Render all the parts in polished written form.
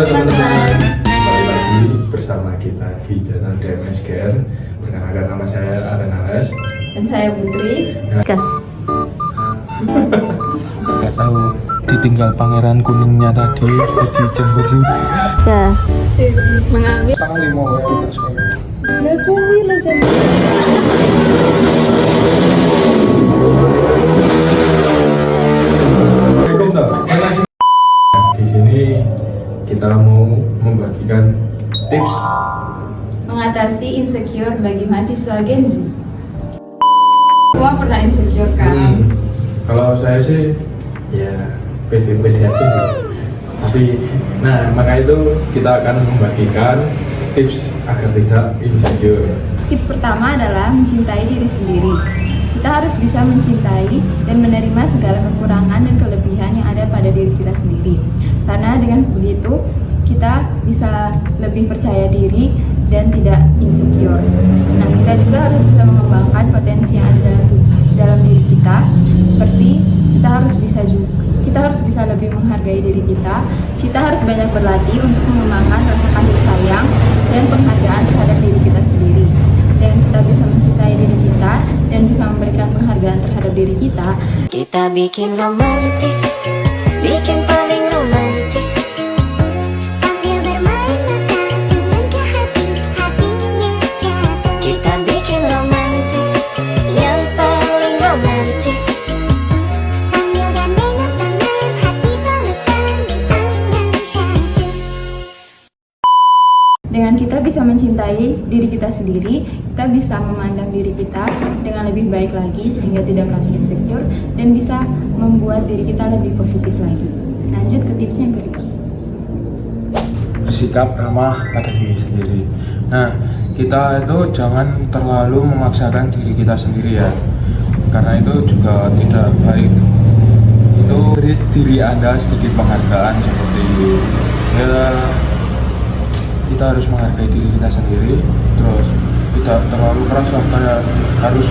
Halo teman-teman, kembali lagi bersama kita di channel DMS Care. Perkenalkan, nama saya Aren Alas dan saya Putri. Gak tahu ditinggal pangeran kuningnya tadi jadi cemburu. Ya, mengambil Tanggal 5 waktu tak sekolah. sudah kuwi lah jam. Assalamualaikum toh. Di sini kita mau membagikan tips Mengatasi insecure bagi mahasiswa Gen Z. Semua pernah insecure kan? Kalau saya sih ya pede-pede aja sih. Tapi maka itu kita akan membagikan tips agar tidak insecure. Tips pertama adalah mencintai diri sendiri. Kita harus bisa mencintai dan menerima segala kekurangan dan kelebihan yang ada pada diri kita sendiri. Karena dengan begitu kita bisa lebih percaya diri dan tidak insecure. Nah, kita juga harus bisa mengembangkan potensi yang ada dalam diri kita. Seperti kita harus bisa lebih menghargai diri kita. Kita harus banyak berlatih untuk mengembangkan rasa kasih sayang dan penghargaan terhadap diri kita sendiri. Dan kita bisa mencintai diri kita dan bisa memberikan penghargaan terhadap diri kita. Kita bikin romantis, bikin paling romantis. Sambil bermain mata dengan ke hati-hatinya jatuh. Kita bikin romantis, yang paling romantis. Sambil gandengan tangan, hati pelukan di tangan syahdu. Dengan kita bisa mencintai diri kita sendiri, kita bisa memandang diri kita dengan lebih baik lagi sehingga tidak merasa insecure dan bisa membuat diri kita lebih positif lagi. Lanjut ke tips yang kedua. Bersikap ramah pada diri sendiri. Nah, kita itu jangan terlalu memaksakan diri kita sendiri ya, karena itu juga tidak baik. Itu beri diri Anda sedikit penghargaan seperti ya, kita harus menghargai diri kita sendiri, terus tidak terlalu keras lah kayak harus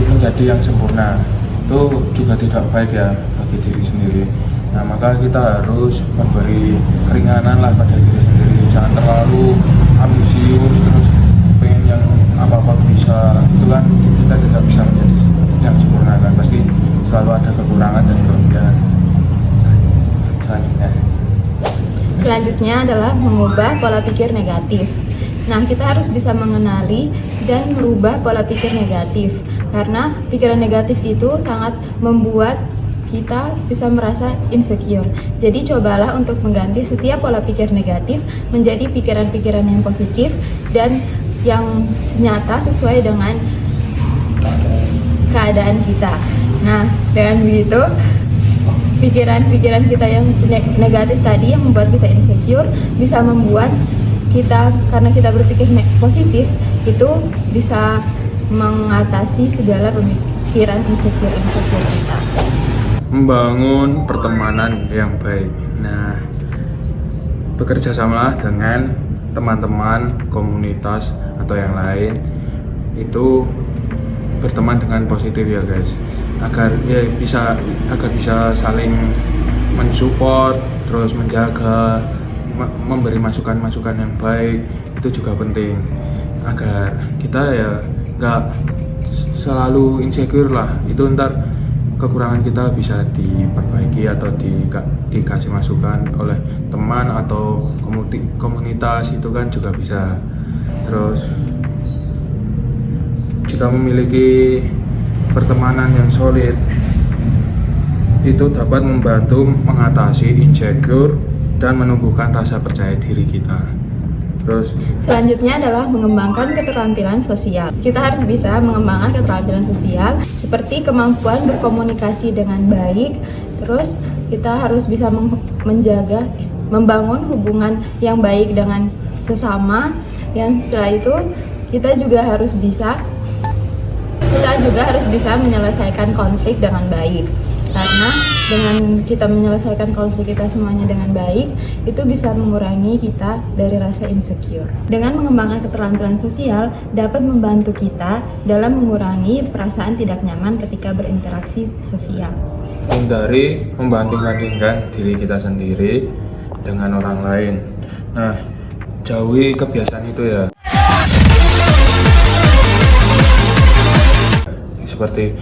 menjadi yang sempurna. Itu juga tidak baik ya bagi diri sendiri. Nah, maka kita harus memberi keringanan lah pada diri sendiri. Jangan terlalu ambisius terus pengen yang apa-apa bisa. Itu kan kita tidak bisa menjadi yang sempurna kan. Pasti selalu ada kekurangan dan kelebihan. Selanjutnya adalah mengubah pola pikir negatif. Nah, kita harus bisa mengenali dan merubah pola pikir negatif. Karena pikiran negatif itu sangat membuat kita bisa merasa insecure. Jadi cobalah untuk mengganti setiap pola pikir negatif menjadi pikiran-pikiran yang positif dan yang nyata sesuai dengan keadaan kita. Nah, dengan begitu pikiran-pikiran kita yang negatif tadi yang membuat kita insecure bisa membuat kita, karena kita berpikir positif, itu bisa mengatasi segala pemikiran insecure kita. Membangun pertemanan yang baik. Nah, bekerja samalah dengan teman-teman, komunitas atau yang lain, itu berteman dengan positif ya guys, agar bisa saling mensupport, terus menjaga, memberi masukan-masukan yang baik. Itu juga penting agar kita ya nggak selalu insecure lah. Itu ntar kekurangan kita bisa diperbaiki atau dikasih masukan oleh teman atau komunitas, itu kan juga bisa. Terus jika memiliki pertemanan yang solid, itu dapat membantu mengatasi insecure dan menumbuhkan rasa percaya diri kita. Terus Selanjutnya adalah mengembangkan keterampilan sosial. Kita harus bisa mengembangkan keterampilan sosial seperti kemampuan berkomunikasi dengan baik. Terus kita harus bisa membangun hubungan yang baik dengan sesama. Yang setelah itu kita juga harus bisa menyelesaikan konflik dengan baik. Karena dengan kita menyelesaikan konflik kita semuanya dengan baik, itu bisa mengurangi kita dari rasa insecure. Dengan mengembangkan keterampilan sosial dapat membantu kita dalam mengurangi perasaan tidak nyaman ketika berinteraksi sosial. hindari membanding-bandingkan diri kita sendiri dengan orang lain. Nah, jauhi kebiasaan itu ya. Seperti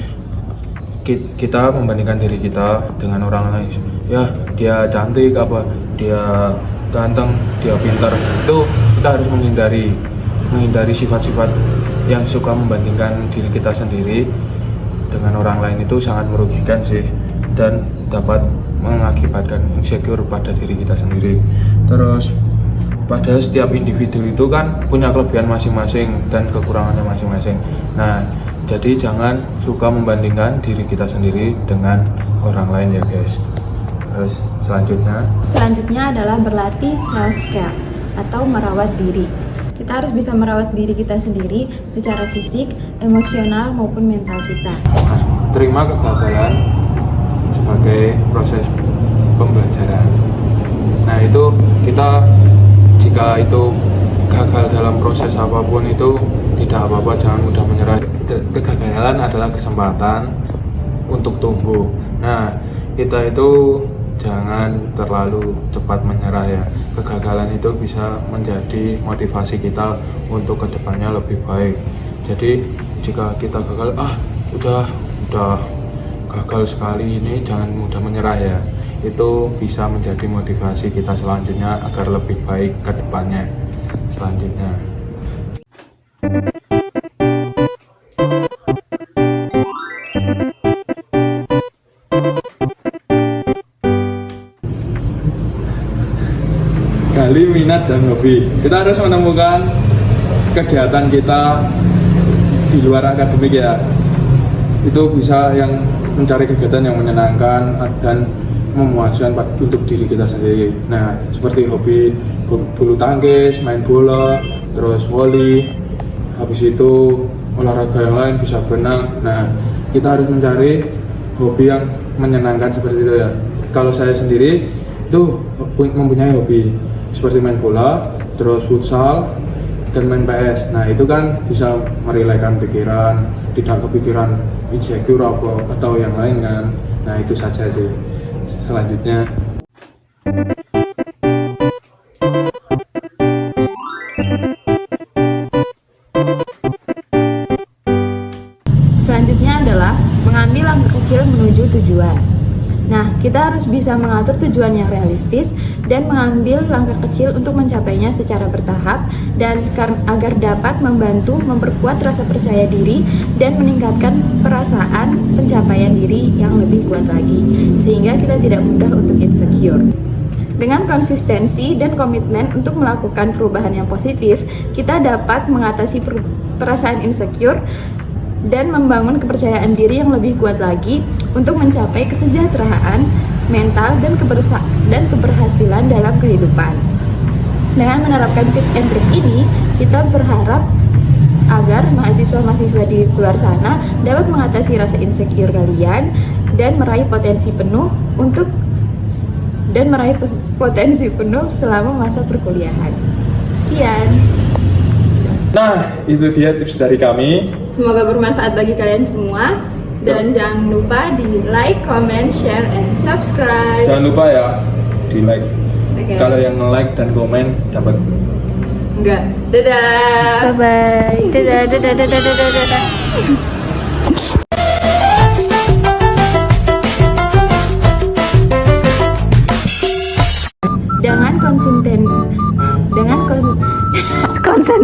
kita membandingkan diri kita dengan orang lain. Ya, dia cantik apa, dia ganteng, dia pintar. Itu kita harus menghindari sifat-sifat yang suka membandingkan diri kita sendiri dengan orang lain. Itu sangat merugikan sih, dan dapat mengakibatkan insecure pada diri kita sendiri. Terus pada setiap individu itu kan punya kelebihan masing-masing dan kekurangannya masing-masing. Nah, jadi jangan suka membandingkan diri kita sendiri dengan orang lain ya guys. Terus selanjutnya adalah berlatih self care atau merawat diri. Kita harus bisa merawat diri kita sendiri secara fisik, emosional maupun mental kita. Terima kegagalan sebagai proses pembelajaran. Nah, itu kita jika itu gagal dalam proses apapun itu tidak apa-apa, jangan mudah menyerah. Kegagalan adalah kesempatan untuk tumbuh. Nah, kita itu jangan terlalu cepat menyerah ya. Kegagalan itu bisa menjadi motivasi kita untuk kedepannya lebih baik. Jadi jika kita gagal, udah gagal sekali ini, jangan mudah menyerah ya. Itu bisa menjadi motivasi kita selanjutnya agar lebih baik ke depannya selanjutnya. Gali minat dan hobi. Kita harus menemukan kegiatan kita di luar akademik ya. Itu bisa yang mencari kegiatan yang menyenangkan dan memuaskan untuk diri kita sendiri. Nah, seperti hobi bulu tangkis, main bola, terus voli, habis itu olahraga yang lain, bisa berenang. Nah, kita harus mencari hobi yang menyenangkan seperti itu ya. Kalau saya sendiri itu mempunyai hobi seperti main bola, terus futsal, dan main PS. Nah, itu kan bisa merilekkan pikiran, tidak kepikiran insecure atau yang lain kan. Nah, itu saja sih. Selanjutnya adalah mengambil langkah kecil menuju tujuan. Nah, kita harus bisa mengatur tujuan yang realistis dan mengambil langkah kecil untuk mencapainya secara bertahap dan agar dapat membantu memperkuat rasa percaya diri dan meningkatkan perasaan pencapaian diri yang lebih kuat lagi, sehingga kita tidak mudah untuk insecure. Dengan konsistensi dan komitmen untuk melakukan perubahan yang positif, kita dapat mengatasi perasaan insecure dan membangun kepercayaan diri yang lebih kuat lagi untuk mencapai kesejahteraan mental dan keberhasilan dalam kehidupan. Dengan menerapkan tips and trik ini, kita berharap agar mahasiswa-mahasiswa di luar sana dapat mengatasi rasa insecure kalian dan meraih potensi penuh selama masa perkuliahan. Sekian. Nah, itu dia tips dari kami. Semoga bermanfaat bagi kalian semua. Dan jangan lupa di like, comment, share, and subscribe. Jangan lupa ya di like. Okay. Kalau yang like dan komen dapat. Enggak. Dadah. Bye bye. Dadah. konsen.